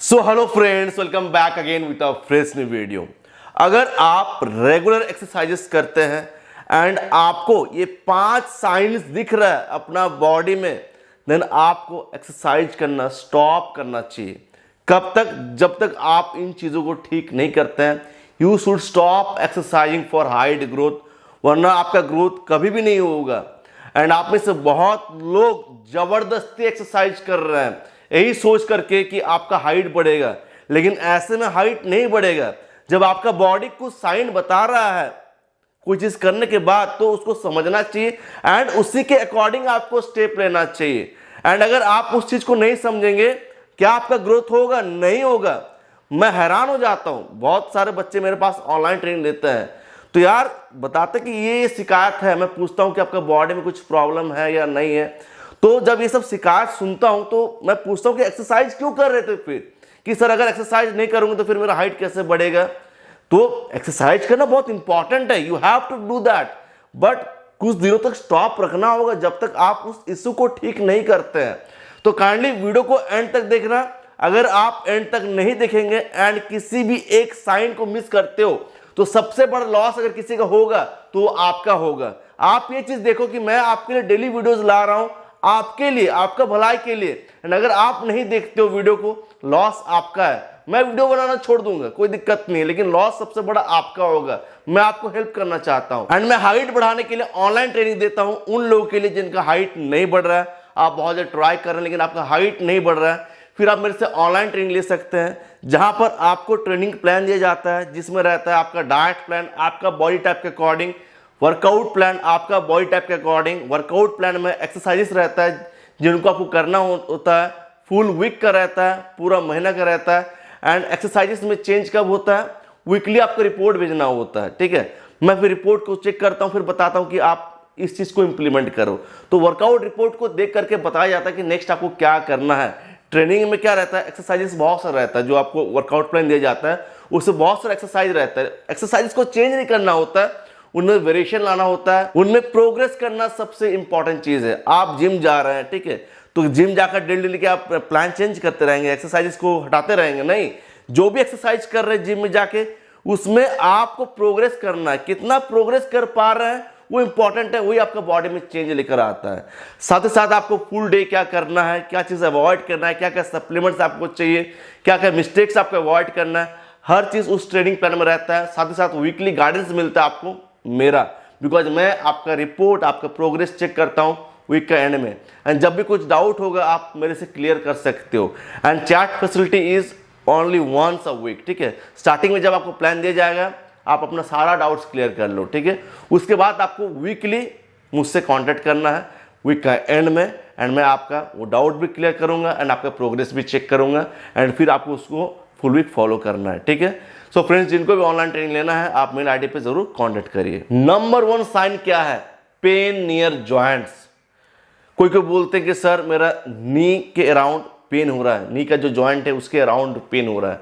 So hello friends, welcome back again with a fresh new video. अगर आप regular exercises करते हैं and आपको ये 5 साइंस दिख रहा है अपना बॉडी में, देन आपको एक्सरसाइज करना स्टॉप करना चाहिए। कब तक? जब तक आप इन चीज़ों को ठीक नहीं करते हैं। You should stop exercising for height growth, वरना आपका ग्रोथ कभी भी नहीं होगा। एंड आप में से बहुत लोग जबरदस्ती एक्सरसाइज कर रहे हैं यही सोच करके कि आपका हाइट बढ़ेगा, लेकिन ऐसे में हाइट नहीं बढ़ेगा। जब आपका बॉडी कुछ साइन बता रहा है कोई चीज करने के बाद, तो उसको समझना चाहिए एंड उसी के अकॉर्डिंग आपको स्टेप लेना चाहिए। एंड अगर आप उस चीज को नहीं समझेंगे, क्या आपका ग्रोथ होगा? नहीं होगा। मैं हैरान हो जाता हूं, बहुत सारे बच्चे मेरे पास ऑनलाइन ट्रेनिंग लेते हैं तो यार बताते कि ये शिकायत है। मैं पूछता हूं कि आपका बॉडी में कुछ प्रॉब्लम है या नहीं है। तो जब ये सब शिकायत सुनता हूं तो मैं पूछता हूं कि एक्सरसाइज क्यों कर रहे थे फिर, कि सर अगर एक्सरसाइज नहीं करूंगा तो फिर मेरा हाइट कैसे बढ़ेगा। तो एक्सरसाइज करना बहुत इंपॉर्टेंट है, you have to do that, but कुछ दिनों तक स्टॉप रखना होगा जब तक आप उस इश्यू को ठीक नहीं करते हैं। तो काइंडली वीडियो को एंड तक देखना। अगर आप एंड तक नहीं देखेंगे एंड किसी भी एक साइन को मिस करते हो तो सबसे बड़ा लॉस अगर किसी का होगा तो वो आपका होगा। आप ये चीज देखो कि मैं आपके लिए डेली वीडियोस ला रहा हूं, आपके लिए, आपका भलाई के लिए। एंड अगर आप नहीं देखते हो वीडियो को, लॉस आपका है। मैं वीडियो बनाना छोड़ दूंगा, कोई दिक्कत नहीं है, लेकिन लॉस सबसे बड़ा आपका होगा। मैं आपको हेल्प करना चाहता हूं एंड मैं हाइट बढ़ाने के लिए ऑनलाइन ट्रेनिंग देता हूं उन लोगों के लिए जिनका हाइट नहीं बढ़ रहा है। आप बहुत ज़्यादा ट्राई कर रहे हैं लेकिन आपका हाइट नहीं बढ़ रहा है, फिर आप मेरे से ऑनलाइन ट्रेनिंग ले सकते हैं, जहां पर आपको ट्रेनिंग प्लान दिया जाता है जिसमें रहता है आपका डाइट प्लान आपका बॉडी टाइप के अकॉर्डिंग, वर्कआउट प्लान आपका बॉडी टाइप के अकॉर्डिंग। वर्कआउट प्लान में एक्सरसाइजेस रहता है जिनको आपको करना होता है, फुल वीक का रहता है, पूरा महीना का रहता है। एंड एक्सरसाइजेस में चेंज कब होता है? वीकली आपको रिपोर्ट भेजना होता है, ठीक है। मैं फिर रिपोर्ट को चेक करता हूँ, फिर बताता हूँ कि आप इस चीज़ को इंप्लीमेंट करो। तो वर्कआउट रिपोर्ट को देख करके बताया जाता है कि नेक्स्ट आपको क्या करना है। ट्रेनिंग में क्या रहता है? एक्सरसाइजेस बहुत सारा रहता है, जो आपको वर्कआउट प्लान दिया जाता है उसमें बहुत सारा एक्सरसाइज रहता है। एक्सरसाइज को चेंज नहीं करना होता है, उनमें वेरिएशन लाना होता है, उनमें प्रोग्रेस करना सबसे इंपॉर्टेंट चीज है। आप जिम जा रहे हैं, ठीक है, तो जिम जाकर डेली के आप प्लान चेंज करते रहेंगे, एक्सरसाइजेस को हटाते रहेंगे? नहीं, जो भी एक्सरसाइज कर रहे हैं जिम में जाके उसमें आपको प्रोग्रेस करना है। कितना प्रोग्रेस कर पा रहे हैं वो इंपॉर्टेंट है, वही आपका बॉडी में चेंज लेकर आता है। साथ ही साथ आपको फुल डे क्या करना है, क्या चीज़ अवॉइड करना है, क्या क्या सप्लीमेंट्स आपको चाहिए, क्या क्या मिस्टेक्स आपको अवॉइड करना है, हर चीज़ उस ट्रेनिंग प्लान में रहता है। साथ ही साथ वीकली गाइडेंस मिलता है आपको मेरा, बिकॉज मैं आपका रिपोर्ट आपका प्रोग्रेस चेक करता हूँ वीक का एंड में। एंड जब भी कुछ डाउट होगा आप मेरे से क्लियर कर सकते हो। And chat facility is only once a week, ठीक है। स्टार्टिंग में जब आपको प्लान दिया जाएगा आप अपना सारा डाउट्स क्लियर कर लो, ठीक है। उसके बाद आपको वीकली मुझसे कांटेक्ट करना है वीक का एंड में, एंड मैं आपका वो डाउट भी क्लियर करूंगा एंड आपका प्रोग्रेस भी चेक करूंगा एंड फिर आपको उसको फुल वीक फॉलो करना है, ठीक है। सो फ्रेंड्स, जिनको भी ऑनलाइन ट्रेनिंग लेना है आप मेरे आईडी पे जरूर कांटेक्ट करिए। नंबर 1 साइन क्या है? Pain near joints. कोई बोलते हैं कि सर मेरा नी के अराउंड पेन हो रहा है, नी का जो जॉइंट है उसके अराउंड पेन हो रहा है।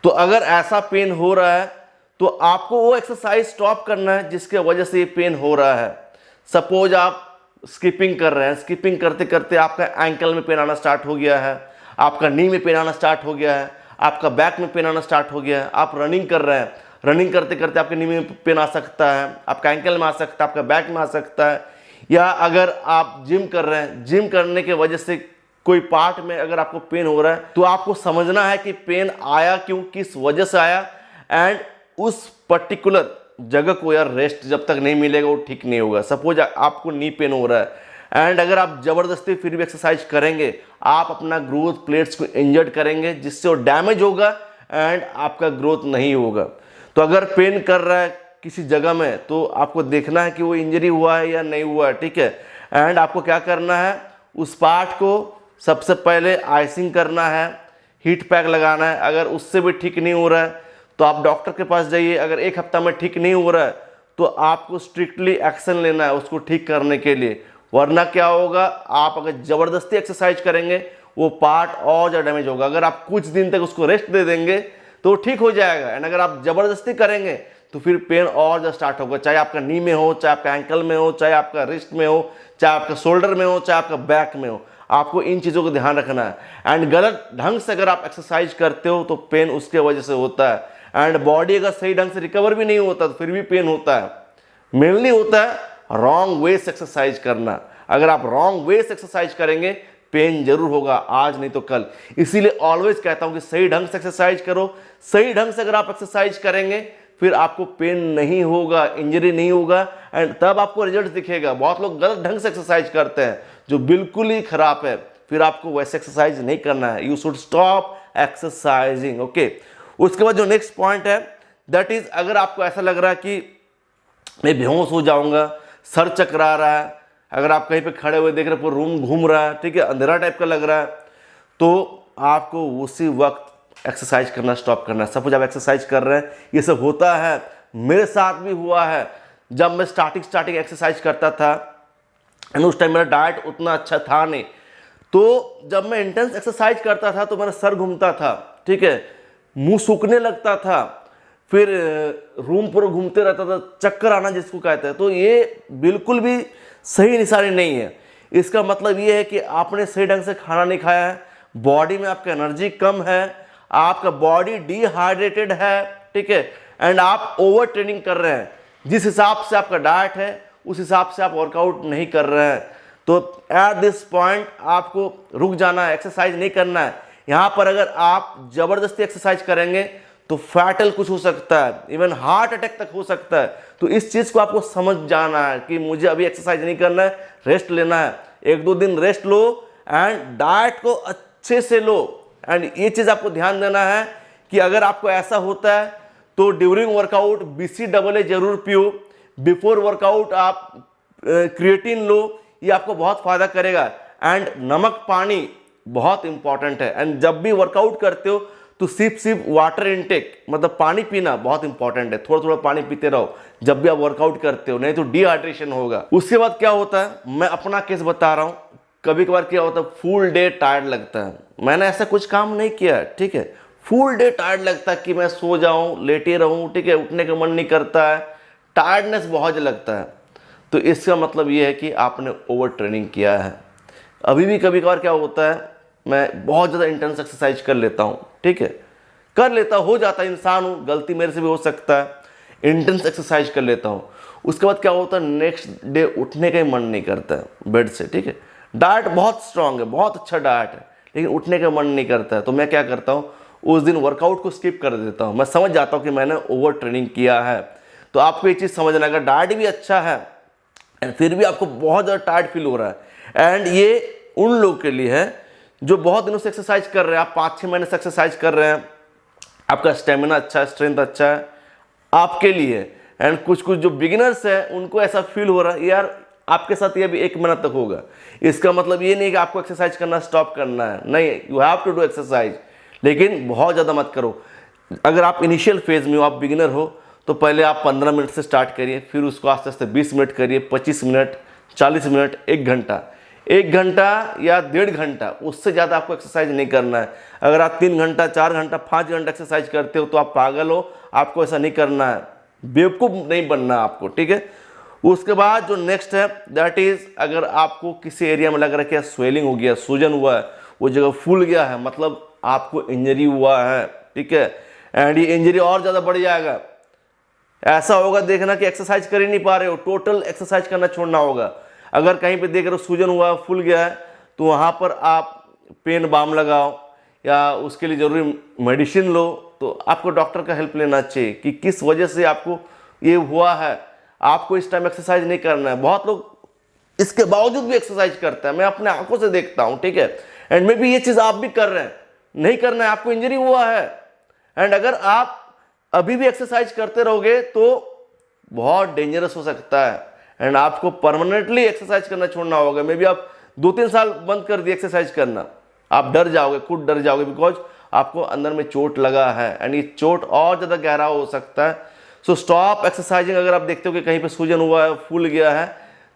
तो अगर ऐसा पेन हो रहा है तो आपको वो एक्सरसाइज स्टॉप करना है जिसके वजह से ये पेन हो रहा है। सपोज आप स्किपिंग कर रहे हैं, स्किपिंग करते करते आपका एंकल में पेन आना स्टार्ट हो गया है, आपका नी में पेन आना स्टार्ट हो गया है, आपका बैक में पेन आना स्टार्ट हो गया है। आप रनिंग कर रहे हैं, रनिंग करते करते आपके नी में पेन आ सकता है, आपका एंकल में आ सकता है, आपका बैक में आ सकता है। या अगर आप जिम कर रहे हैं, जिम करने के वजह से कोई पार्ट में अगर आपको पेन हो रहा है तो आपको समझना है कि पेन आया क्यों, किस वजह से आया, एंड उस पर्टिकुलर जगह को यार रेस्ट जब तक नहीं मिलेगा वो ठीक नहीं होगा। सपोज आपको नी पेन हो रहा है एंड अगर आप जबरदस्ती फिर भी एक्सरसाइज करेंगे आप अपना ग्रोथ प्लेट्स को इंजर्ड करेंगे जिससे वो डैमेज होगा एंड आपका ग्रोथ नहीं होगा। तो अगर पेन कर रहा है किसी जगह में तो आपको देखना है कि वो इंजरी हुआ है या नहीं हुआ है, ठीक है। एंड आपको क्या करना है, उस पार्ट को सबसे पहले आइसिंग करना है, हीट पैक लगाना है। अगर उससे भी ठीक नहीं हो रहा है तो आप डॉक्टर के पास जाइए। अगर 1 हफ्ता में ठीक नहीं हो रहा है तो आपको स्ट्रिक्टली एक्शन लेना है उसको ठीक करने के लिए, वरना क्या होगा, आप अगर ज़बरदस्ती एक्सरसाइज करेंगे वो पार्ट और ज़्यादा डैमेज होगा। अगर आप कुछ दिन तक उसको रेस्ट दे देंगे तो ठीक हो जाएगा, एंड अगर आप ज़बरदस्ती करेंगे तो फिर पेन और ज़्यादा स्टार्ट होगा, चाहे आपका नी में हो, चाहे आपका एंकल में हो, चाहे आपका रिस्ट में हो, चाहे आपका शोल्डर में हो, चाहे आपका बैक में हो। आपको इन चीज़ों का ध्यान रखना है। एंड गलत ढंग से अगर आप एक्सरसाइज करते हो तो पेन उसके वजह से होता है। एंड बॉडी अगर सही ढंग से रिकवर भी नहीं होता तो फिर भी पेन होता है। मेनली होता है रॉन्ग वे से एक्सरसाइज करना। अगर आप रॉन्ग वे से एक्सरसाइज करेंगे पेन जरूर होगा, आज नहीं तो कल। इसीलिए ऑलवेज कहता हूं कि सही ढंग से एक्सरसाइज करो। सही ढंग से अगर आप एक्सरसाइज करेंगे फिर आपको पेन नहीं होगा, इंजरी नहीं होगा, एंड तब आपको रिजल्ट दिखेगा। बहुत लोग गलत ढंग से एक्सरसाइज करते हैं जो बिल्कुल ही खराब है, फिर आपको वैसे एक्सरसाइज नहीं करना है। You should stop exercising. Okay, उसके बाद जो नेक्स्ट पॉइंट है दैट इज, अगर आपको ऐसा लग रहा है कि मैं बेहोश हो जाऊंगा, सर चकरा रहा है, अगर आप कहीं पे खड़े हुए देख रहे हैं पूरा रूम घूम रहा है, ठीक है, अंधेरा टाइप का लग रहा है, तो आपको उसी वक्त एक्सरसाइज करना स्टॉप करना है। सपोज आप एक्सरसाइज कर रहे हैं, ये सब होता है, मेरे साथ भी हुआ है। जब मैं स्टार्टिंग एक्सरसाइज करता था एंड उस टाइम मेरा डाइट उतना अच्छा था नहीं, तो जब मैं इंटेंस एक्सरसाइज करता था तो मेरा सर घूमता था, ठीक है, मुंह सूखने लगता था, फिर रूम पर घूमते रहता था, चक्कर आना जिसको कहते हैं। तो ये बिल्कुल भी सही निशानी नहीं है। इसका मतलब ये है कि आपने सही ढंग से खाना नहीं खाया है, बॉडी में आपका एनर्जी कम है, आपका बॉडी डिहाइड्रेटेड है, ठीक है, एंड आप ओवर ट्रेनिंग कर रहे हैं। जिस हिसाब से आपका डाइट है उस हिसाब से आप वर्कआउट नहीं कर रहे हैं। तो एट दिस पॉइंट आपको रुक जाना है, एक्सरसाइज नहीं करना है। यहाँ पर अगर आप जबरदस्ती एक्सरसाइज करेंगे तो फैटल कुछ हो सकता है, इवन हार्ट अटैक तक हो सकता है। तो इस चीज़ को आपको समझ जाना है कि मुझे अभी एक्सरसाइज नहीं करना है, रेस्ट लेना है। 1-2 दिन रेस्ट लो एंड डाइट को अच्छे से लो। एंड ये चीज़ आपको ध्यान देना है कि अगर आपको ऐसा होता है तो ड्यूरिंग वर्कआउट BCAA जरूर पियो। बिफोर वर्कआउट आप क्रिएटिन लो, ये आपको बहुत फायदा करेगा। एंड नमक पानी बहुत इंपॉर्टेंट है। एंड जब भी वर्कआउट करते हो तो सिर्फ वाटर इनटेक, मतलब पानी पीना बहुत इंपॉर्टेंट है। थोड़ा थोड़ा पानी पीते रहो जब भी आप वर्कआउट करते हो, नहीं तो डिहाइड्रेशन होगा। उसके बाद क्या होता है, मैं अपना केस बता रहा हूँ, कभी कभार क्या होता है फुल डे टायर्ड लगता है। मैंने ऐसा कुछ काम नहीं किया, ठीक है, फुल डे टायर्ड लगता है कि मैं सो जाऊं, लेटे रहूं, ठीक है, उठने का मन नहीं करता है, टायर्डनेस बहुत लगता है। तो इसका मतलब ये है कि आपने ओवर ट्रेनिंग किया है। अभी भी कभी कभार क्या होता है, मैं बहुत ज़्यादा इंटेंस एक्सरसाइज कर लेता हूँ, ठीक है, कर लेता हो जाता है, इंसान हूँ, गलती मेरे से भी हो सकता है, इंटेंस एक्सरसाइज कर लेता हूँ। उसके बाद क्या होता है, नेक्स्ट डे उठने का ही मन नहीं करता है बेड से, ठीक है, डाइट बहुत स्ट्रांग है, बहुत अच्छा डाइट है, लेकिन उठने का मन नहीं करता है। तो मैं क्या करता हूँ, उस दिन वर्कआउट को स्किप कर देता हूँ। मैं समझ जाता हूँ कि मैंने ओवर ट्रेनिंग किया है। तो आपको ये चीज़ समझना, अगर डाइट भी अच्छा है एंड फिर भी आपको बहुत ज़्यादा टायर्ड फील हो रहा है, एंड ये उन लोगों के लिए है जो बहुत दिनों से एक्सरसाइज कर रहे हैं, आप 5-6 महीने से एक्सरसाइज कर रहे हैं, आपका स्टेमिना अच्छा है, स्ट्रेंथ अच्छा है, आपके लिए। एंड कुछ जो बिगिनर्स है उनको ऐसा फील हो रहा है यार आपके साथ ये भी 1 महीना तक होगा। इसका मतलब ये नहीं कि आपको एक्सरसाइज करना स्टॉप करना है, नहीं, you have to do exercise, लेकिन बहुत ज़्यादा मत करो। अगर आप इनिशियल फेज में हो, आप बिगिनर हो, तो पहले आप 15 मिनट से स्टार्ट करिए, फिर उसको आस्ते आस्ते 20 मिनट करिए, 25 मिनट, 40 मिनट, 1 घंटा, 1 घंटा या 1.5 घंटा, उससे ज़्यादा आपको एक्सरसाइज नहीं करना है। अगर आप 3 घंटा, 4 घंटा, 5 घंटा एक्सरसाइज करते हो तो आप पागल हो, आपको ऐसा नहीं करना है, बेवकूफ़ नहीं बनना है आपको, ठीक है। उसके बाद जो नेक्स्ट है दैट इज़, अगर आपको किसी एरिया में लग रहा है कि स्वेलिंग हो गया, सूजन हुआ है, वो जगह फूल गया है, मतलब आपको इंजरी हुआ है, ठीक है, एंड ये इंजरी और ज़्यादा बढ़ जाएगा। ऐसा होगा देखना कि एक्सरसाइज कर ही नहीं पा रहे हो, टोटल एक्सरसाइज करना छोड़ना होगा। अगर कहीं पे देख रहे हो सूजन हुआ, फूल गया है, तो वहाँ पर आप पेन बाम लगाओ या उसके लिए ज़रूरी मेडिसिन लो। तो आपको डॉक्टर का हेल्प लेना चाहिए कि किस वजह से आपको ये हुआ है। आपको इस टाइम एक्सरसाइज नहीं करना है। बहुत लोग इसके बावजूद भी एक्सरसाइज करते हैं, मैं अपने आंखों से देखता हूँ, ठीक है, एंड मे बी ये चीज़ आप भी कर रहे हैं, नहीं करना है, आपको इंजरी हुआ है। एंड अगर आप अभी भी एक्सरसाइज करते रहोगे तो बहुत डेंजरस हो सकता है, एंड आपको परमानेंटली एक्सरसाइज करना छोड़ना होगा। मे बी आप 2-3 साल बंद कर दिए एक्सरसाइज करना, आप डर जाओगे, खुद डर जाओगे, बिकॉज आपको अंदर में चोट लगा है, एंड ये चोट और ज़्यादा गहरा हो सकता है। So stop exercising. अगर आप देखते हो कि कहीं पे सूजन हुआ है, फूल गया है,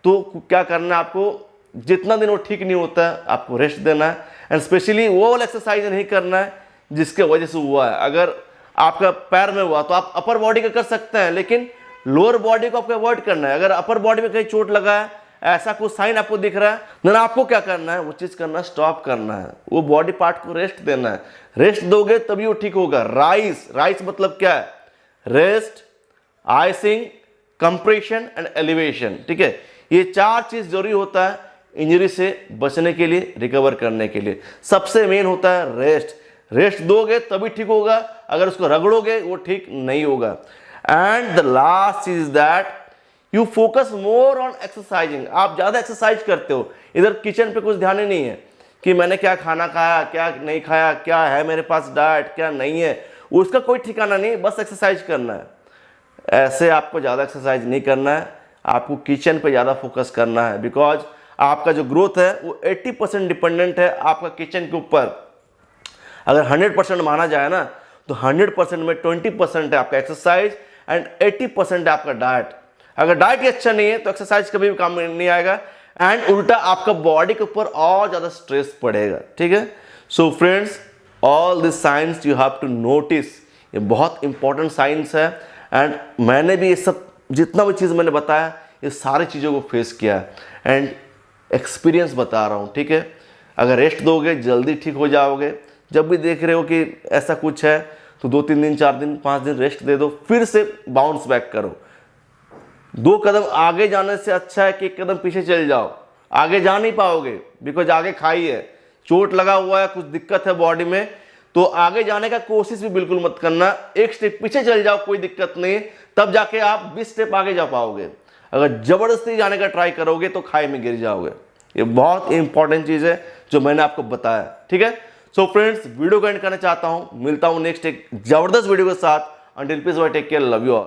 तो क्या करना है आपको, जितना दिन वो ठीक नहीं होता है आपको रेस्ट देना है, एंड स्पेशली वो वाला एक्सरसाइज नहीं करना है जिसके वजह से हुआ है। अगर आपका पैर में हुआ तो आप अपर बॉडी का कर सकते हैं, लेकिन लोअर बॉडी को आपको अवॉइड करना है। अगर अपर बॉडी में कहीं चोट लगा है ऐसा कुछ साइन आपको दिख रहा है, देन आपको क्या करना है, वो चीज करना, स्टॉप करना है, वो बॉडी पार्ट को रेस्ट देना है। रेस्ट दोगे तभी वो ठीक होगा। राइस, राइस मतलब क्या है, rest, icing, compression and elevation. ठीक है, ये 4 चीज जरूरी होता है इंजरी से बचने के लिए, रिकवर करने के लिए। सबसे मेन होता है रेस्ट। रेस्ट दोगे तभी ठीक होगा, अगर उसको रगड़ोगे वो ठीक नहीं होगा। एंड द लास्ट चीज that you focus more on exercising. आप ज्यादा एक्सरसाइज करते हो, इधर किचन पे कुछ ध्यान ही नहीं है कि मैंने क्या खाना खाया, क्या नहीं खाया, क्या है मेरे पास डाइट, क्या नहीं है, उसका कोई ठिकाना नहीं, बस एक्सरसाइज करना है। ऐसे आपको ज़्यादा एक्सरसाइज नहीं करना है, आपको किचन पे ज़्यादा फोकस करना है। बिकॉज आपका जो ग्रोथ है वो 80% डिपेंडेंट है आपका किचन के ऊपर। अगर 100% माना जाए ना, तो 100% में 20% है आपका एक्सरसाइज एंड 80% है आपका डाइट। अगर डाइट ही अच्छा नहीं है तो एक्सरसाइज कभी भी काम में नहीं आएगा, एंड उल्टा आपका बॉडी के ऊपर और ज़्यादा स्ट्रेस पड़ेगा। ठीक है, so friends, all this signs you have to notice, ये बहुत इंपॉर्टेंट साइंस है। एंड मैंने भी ये सब जितना भी चीज़ मैंने बताया, ये सारी चीज़ों को फेस किया है एंड एक्सपीरियंस बता रहा हूँ। ठीक है, अगर रेस्ट दोगे जल्दी ठीक हो जाओगे। जब भी देख रहे हो कि ऐसा कुछ है तो 2-3 दिन, 4 दिन, 5 दिन रेस्ट दे दो, फिर से बाउंस बैक करो। 2 कदम आगे जाने से अच्छा है कि 1 कदम पीछे चल जाओ। आगे जा नहीं पाओगे बिकॉज आगे खाई है, चोट लगा हुआ है, कुछ दिक्कत है बॉडी में, तो आगे जाने का कोशिश भी बिल्कुल मत करना। 1 स्टेप पीछे चल जाओ, कोई दिक्कत नहीं, तब जाके आप 20 स्टेप आगे जा पाओगे। अगर जबरदस्ती जाने का ट्राई करोगे तो खाई में गिर जाओगे। ये बहुत इंपॉर्टेंट चीज़ है जो मैंने आपको बताया। ठीक है, सो फ्रेंड्स, वीडियो को एंड करना चाहता हूँ, मिलता हूँ नेक्स्ट एक जबरदस्त वीडियो के साथ। Until peace bye, take care, love you all.